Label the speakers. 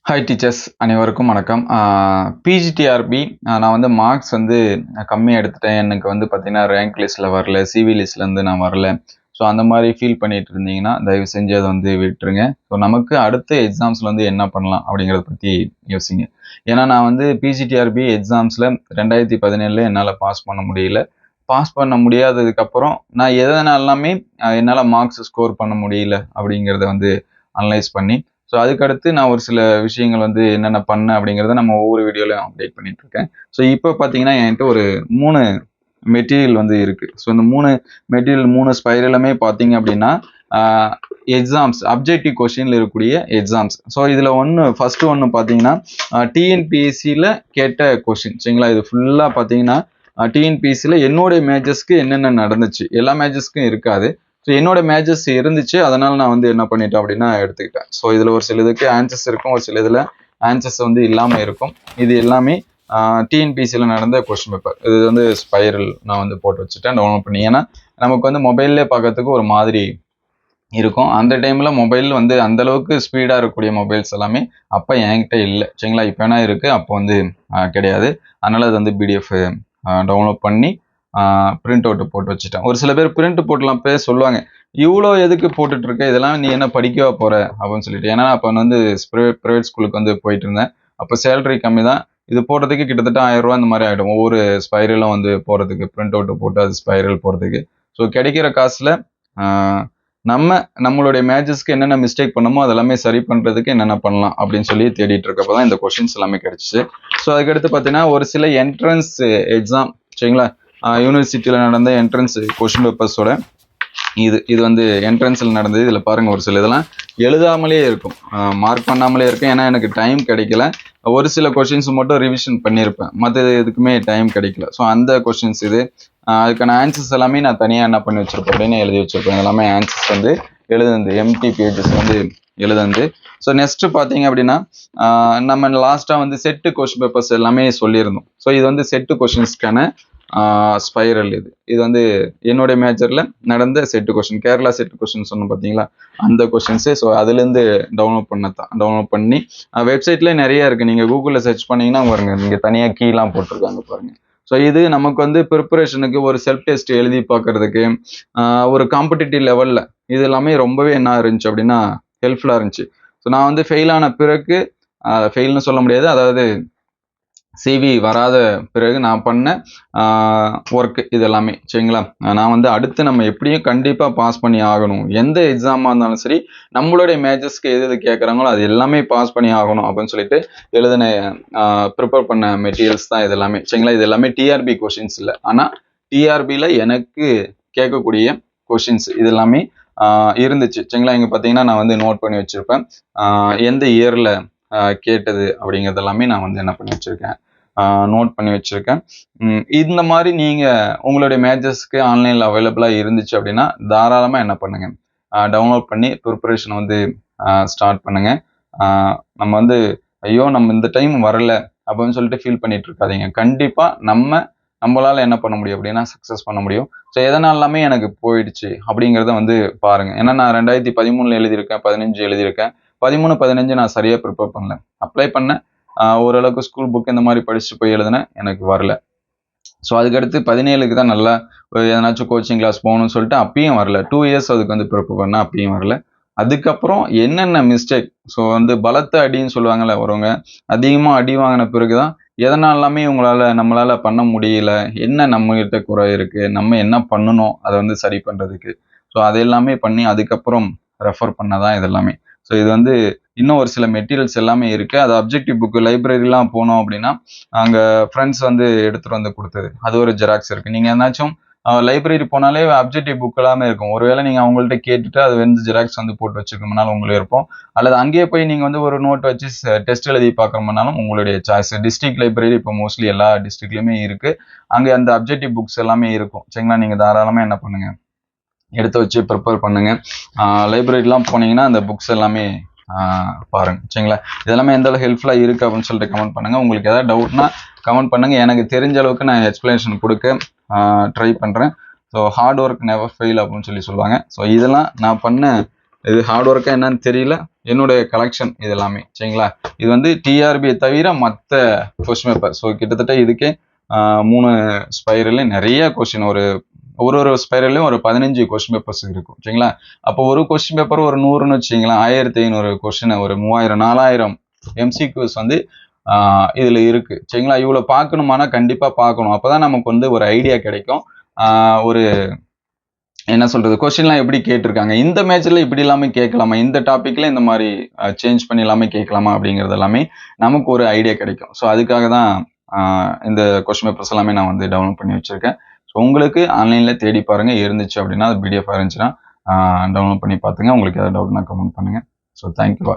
Speaker 1: Hi teachers அனைவருக்கும் வணக்கம். PGTRB நான் வந்து மார்க்ஸ் வந்து கம்மியாக எடுத்துட்டேன். எனக்கு வந்து பார்த்தீங்கன்னா ரேங்க் லிஸ்ட்டில் வரல, சிவி லிஸ்ட்லேருந்து நான் வரல. ஸோ அந்த மாதிரி ஃபீல் பண்ணிட்டு இருந்தீங்கன்னா தயவு செஞ்சு அதை வந்து விட்டுருங்க. ஸோ நமக்கு அடுத்த எக்ஸாம்ஸில் வந்து என்ன பண்ணலாம் அப்படிங்கிறத பற்றி யோசிங்க. ஏன்னா நான் வந்து பிஜிடிஆர்பி எக்ஸாம்ஸில் 2017 என்னால் பாஸ் பண்ண முடியல. பாஸ் பண்ண முடியாததுக்கப்புறம் நான் எதனாலுமே என்னால் மார்க்ஸ் ஸ்கோர் பண்ண முடியல அப்படிங்கிறத வந்து அனலைஸ் பண்ணி ஸோ அதுக்கடுத்து நான் ஒரு சில விஷயங்கள் வந்து என்னென்ன பண்ணேன் அப்படிங்கிறத நம்ம ஒவ்வொரு வீடியோலையும் அப்டேட் பண்ணிட்டு இருக்கேன். ஸோ இப்போ பார்த்தீங்கன்னா என்கிட்ட ஒரு 3 மெட்டீரியல் வந்து இருக்குது. ஸோ இந்த 3 ஸ்பைரலுமே பார்த்தீங்க அப்படின்னா எக்ஸாம்ஸ் அப்ஜெக்டிவ் கொஷினில் இருக்கக்கூடிய எக்ஸாம்ஸ். ஸோ இதில் ஃபர்ஸ்ட் ஒன்று பார்த்தீங்கன்னா டிஎன்பிஎஸ்சியில் கேட்ட கொஷின் சரிங்களா. இது ஃபுல்லாக பார்த்தீங்கன்னா டிஎன்பிஎஸ்சியில் என்னுடைய மேஜர்ஸ்க்கு என்னென்ன நடந்துச்சு, எல்லா மேஜர்ஸ்க்கும் இருக்காது. ஸோ என்னோட மேஜர்ஸ் இருந்துச்சு, அதனால நான் வந்து என்ன பண்ணிட்டேன் அப்படின்னா எடுத்துக்கிட்டேன். ஸோ இதில் ஒரு சில இதுக்கு ஆன்சர்ஸ் இருக்கும், ஒரு சில இதில் ஆன்சர்ஸ் வந்து இல்லாமல் இருக்கும். இது எல்லாமே டிஎன்பிசியில் நடந்த கொஸ்டின் பேப்பர். இது வந்து ஸ்பைரல் நான் வந்து போட்டு வச்சுட்டேன் டவுன்லோட் பண்ணி. ஏன்னா நமக்கு வந்து மொபைல்லே பார்க்கறதுக்கு ஒரு மாதிரி இருக்கும். அந்த டைமில் மொபைல் வந்து அந்தளவுக்கு ஸ்பீடாக இருக்கக்கூடிய மொபைல்ஸ் எல்லாமே அப்போ என்கிட்ட இல்லை சரிங்களா. இப்போ வேணா இருக்குது, அப்போ வந்து கிடையாது. அதனால் அது வந்து பிடிஎஃப் டவுன்லோட் பண்ணி பிரிண்ட் அவுட் போட்டு வச்சுட்டேன். ஒரு சில பேர் பிரிண்ட் போட்டுலாம் சொல்லுவாங்க, இவ்வளோ எதுக்கு போட்டுட்டு இருக்க, இதெல்லாம் நீ என்ன படிக்கவா போற அப்படின்னு சொல்லிட்டு. ஏன்னா அப்போ வந்து ப்ரைவேட் ஸ்கூலுக்கு வந்து போயிட்டு இருந்தேன். அப்போ சேலரி கம்மி தான். இது போடுறதுக்கு கிட்டத்தட்ட 1000 ரூபா இந்த மாதிரி ஆகிடும். ஒவ்வொரு ஸ்பைரலும் வந்து போகிறதுக்கு, பிரிண்ட் அவுட் போட்டு அது ஸ்பைரல் போகிறதுக்கு. ஸோ கிடைக்கிற காசில் நம்மளுடைய மேஜஸ்க்கு என்னென்ன மிஸ்டேக் பண்ணமோ அதெல்லாமே சரி பண்ணுறதுக்கு என்னென்ன பண்ணலாம் அப்படின்னு சொல்லி தேடிட்டு இருக்கப்போ தான் இந்த கொஷின்ஸ் எல்லாமே கிடைச்சிச்சு. ஸோ அதுக்கடுத்து பார்த்தீங்கன்னா ஒரு சில என்ட்ரன்ஸ் எக்ஸாம் சரிங்களா, யூனிவர்சிட்டியில் நடந்த என்ட்ரன்ஸ் கொஷின் பேப்பர்ஸோட இது வந்து என்ட்ரன்ஸில் நடந்தது. இதில் பாருங்கள், ஒரு சில இதெல்லாம் எழுதாமலே இருக்கும், மார்க் பண்ணாமலே இருக்கும். ஏன்னா எனக்கு டைம் கிடைக்கல. ஒரு சில கொஷின்ஸ் மட்டும் ரிவிஷன் பண்ணியிருப்பேன், மற்ற எதுக்குமே டைம் கிடைக்கல. ஸோ அந்த கொஷின்ஸ் இது. அதுக்கான ஆன்சர்ஸ் எல்லாமே நான் தனியாக என்ன பண்ணி வச்சுருப்பேன் அப்படின்னு எழுதி வச்சுருப்பேன். எல்லாமே ஆன்சர்ஸ் வந்து எழுதுந்து எம்டி பேஜஸ் வந்து எழுதுந்து. ஸோ நெக்ஸ்ட்டு பார்த்தீங்க அப்படின்னா நம்ம லாஸ்ட்டாக வந்து செட்டு கொஷின் பேப்பர்ஸ் எல்லாமே சொல்லியிருந்தோம். ஸோ இது வந்து செட்டு கொஷின்ஸ்க்கான ஸ்பைரல். இது வந்து என்னுடைய மேஜரில் நடந்த set question, Kerala set question சொன்னோம் பார்த்தீங்களா, அந்த கொஷின்ஸு. ஸோ அதுலேருந்து டவுன்லோட் பண்ணி வெப்சைட்லேயே நிறைய இருக்குது. நீங்கள் கூகுளில் சர்ச் பண்ணிங்கன்னா பாருங்க, நீங்கள் தனியாக கீலாம் போட்டிருக்காங்க பாருங்கள். ஸோ இது நமக்கு வந்து ப்ரிப்பரேஷனுக்கு, ஒரு செல்ஃப் டெஸ்ட் எழுதி பார்க்கறதுக்கு, ஒரு காம்படிட்டிவ் லெவலில் இது எல்லாமே ரொம்பவே என்ன இருந்துச்சு அப்படின்னா ஹெல்ப்ஃபுல்லாக இருந்துச்சு. ஸோ நான் வந்து ஃபெயிலான பிறகு, ஃபெயில்னு சொல்ல முடியாது, அதாவது சிவி வராத பிறகு நான் பண்ண ஒர்க் இது எல்லாமே சரிங்களா. நான் வந்து அடுத்து நம்ம எப்படியும் கண்டிப்பாக பாஸ் பண்ணி ஆகணும். எந்த எக்ஸாமாக இருந்தாலும் சரி, நம்மளுடைய மேஜர்ஸ்க்கு எது கேட்குறாங்களோ அது எல்லாமே பாஸ் பண்ணி ஆகணும் அப்படின்னு சொல்லிட்டு எழுதின ப்ரிப்பேர் பண்ண மெட்டீரியல்ஸ் தான் இது எல்லாமே சரிங்களா. இது எல்லாமே டிஆர்பி கொஷின்ஸ் இல்லை, ஆனால் டிஆர்பியில் எனக்கு கேட்கக்கூடிய கொஷின்ஸ் இது எல்லாமே இருந்துச்சு சரிங்களா. இங்கே பார்த்தீங்கன்னா நான் வந்து நோட் பண்ணி வச்சுருப்பேன், எந்த இயரில் கேட்டது அப்படிங்கிறது எல்லாமே நான் வந்து என்ன பண்ணி வச்சுருக்கேன், நோட் பண்ணி வச்சுருக்கேன். இந்த மாதிரி நீங்கள் உங்களுடைய மேஜர்ஸ்க்கு ஆன்லைனில் அவைலபிளாக இருந்துச்சு அப்படின்னா தாராளமாக என்ன பண்ணுங்கள், டவுன்லோட் பண்ணி ப்ரிப்பரேஷனை வந்து ஸ்டார்ட் பண்ணுங்கள். நம்ம வந்து ஐயோ நம்ம இந்த டைம் வரல அப்படின்னு சொல்லிட்டு ஃபீல் பண்ணிட்டு இருக்காதீங்க. கண்டிப்பாக நம்மளால் என்ன பண்ண முடியும் அப்படின்னா சக்ஸஸ் பண்ண முடியும். ஸோ எதனாலுமே எனக்கு போயிடுச்சு அப்படிங்கிறத வந்து பாருங்கள். ஏன்னா நான் 2013 எழுதியிருக்கேன், 15 எழுதியிருக்கேன், 13, 15 நான் சரியாக ப்ரிப்பேர் பண்ணல. அப்ளை பண்ணேன், ஓரளவுக்கு ஸ்கூல் புக் இந்த மாதிரி படிச்சுட்டு போய் எழுதினேன், எனக்கு வரல. ஸோ அதுக்கடுத்து 17க்கு தான் நல்லா எதனாச்சும் கோச்சிங் கிளாஸ் போகணும்னு சொல்லிட்டு அப்பயும் வரல. 2 இயர்ஸ் அதுக்கு வந்து ப்ரிப்பேர் பண்ணேன், அப்பயும் வரல. அதுக்கப்புறம் என்னென்ன மிஸ்டேக், ஸோ வந்து பலத்த அடின்னு சொல்லுவாங்கள்ல, ஒருவங்க அதிகமாக அடி வாங்கின பிறகு தான் எதனாலுமே நம்மளால் பண்ண முடியல, என்ன நம்மகிட்ட குறை இருக்குது, நம்ம என்ன பண்ணணும் அதை வந்து சரி பண்ணுறதுக்கு. ஸோ அது எல்லாமே பண்ணி அதுக்கப்புறம் ரெஃபர் பண்ணதான் இது எல்லாமே. ஸோ இது வந்து இன்னும் ஒரு சில மெட்டீரியல்ஸ் எல்லாமே இருக்குது. அது அப்ஜெக்டிவ் புக்கு லைப்ரரிலாம் போனோம் அப்படின்னா அங்கே ஃப்ரெண்ட்ஸ் வந்து எடுத்துகிட்டு வந்து கொடுத்தது, அது ஒரு ஜெராக்ஸ் இருக்குது. நீங்கள் என்னாச்சும் லைப்ரரி போனாலே அப்ஜெக்டிவ் புக் எல்லாமே இருக்கும். ஒருவேளை நீங்கள் அவங்கள்ட்ட கேட்டுட்டு அது வந்து ஜெராக்ஸ் வந்து போட்டு வச்சுக்கணும்னாலும் உங்களுக்கு இருப்போம். அல்லது அங்கேயே போய் நீங்கள் வந்து ஒரு நோட் வச்சு டெஸ்ட் எழுதி பார்க்கணும்னாலும் உங்களுடைய சாய்ஸ். டிஸ்ட்ரிக்ட் லைப்ரரி இப்போ மோஸ்ட்லி எல்லா டிஸ்ட்ரிக்ட்லையுமே இருக்குது. அங்கே அந்த அப்ஜெக்டிவ் புக்ஸ் எல்லாமே இருக்கும் சரிங்களா. நீங்கள் தாராளமாக என்ன பண்ணுங்கள், எடுத்து வச்சு ப்ரிப்பேர் பண்ணுங்கள். லைப்ரரிலாம் போனீங்கன்னா அந்த புக்ஸ் எல்லாமே பாருங்க சரிங்களா. இதெல்லாமே எந்த அளவுக்கு ஹெல்ப்ஃபுல்லாக இருக்குது அப்படின்னு சொல்லிட்டு கமெண்ட் பண்ணுங்கள். உங்களுக்கு ஏதாவது டவுட்னா கமெண்ட் பண்ணுங்கள். எனக்கு தெரிஞ்ச அளவுக்கு நான் எக்ஸ்பிளனேஷன் கொடுக்க ட்ரை பண்ணுறேன். So hard work never fail அப்படின்னு சொல்லுவாங்க. ஸோ இதெல்லாம் நான் பண்ண இது ஹார்ட் ஒர்க்கா என்னன்னு தெரியல, என்னுடைய கலெக்ஷன் இது எல்லாமே சரிங்களா. இது வந்து டிஆர்பியை தவிர மற்ற கொஸ்டின் பேப்பர். ஸோ கிட்டத்தட்ட இதுக்கே 3 ஸ்பைரல்லையும் நிறைய கொஸ்டின், ஒரு ஸ்பைரல்லையும் ஒரு 15 கொஸ்டின் பேப்பர்ஸ் இருக்கும் சரிங்களா. அப்போ ஒரு கொஸ்டின் பேப்பர் ஒரு 100ன்னு வச்சிங்களா, 1500 கொஸ்டின், ஒரு 3000 4000 எம்சிக்யூஸ் வந்து இதுல இருக்கு சரிங்களா. இவ்வளவு பார்க்கணுமானா கண்டிப்பா பார்க்கணும். அப்பதான் நமக்கு வந்து ஒரு ஐடியா கிடைக்கும். ஒரு என்ன சொல்றது, கொஸ்டின்லாம் எப்படி கேட்டிருக்காங்க, இந்த மேட்ச்ல இப்படி எல்லாமே கேட்கலாமா, இந்த டாபிக்ல இந்த மாதிரி சேஞ்ச் பண்ணி எல்லாமே கேட்கலாமா அப்படிங்கிறது எல்லாமே நமக்கு ஒரு ஐடியா கிடைக்கும். ஸோ அதுக்காக தான் இந்த கொஸ்டின் பேப்பர்ஸ் எல்லாமே நான் வந்து டவுன்லோட் பண்ணி வச்சிருக்கேன். ஸோ உங்களுக்கு ஆன்லைன்ல தேடி பாருங்க, இருந்துச்சு அப்படின்னா அது பிடிஎஃப் இருந்துச்சுன்னா டவுன்லோட் பண்ணி பார்த்துங்க. உங்களுக்கு ஏதாவது டவுட்னா கமெண்ட் பண்ணுங்க. So thank you.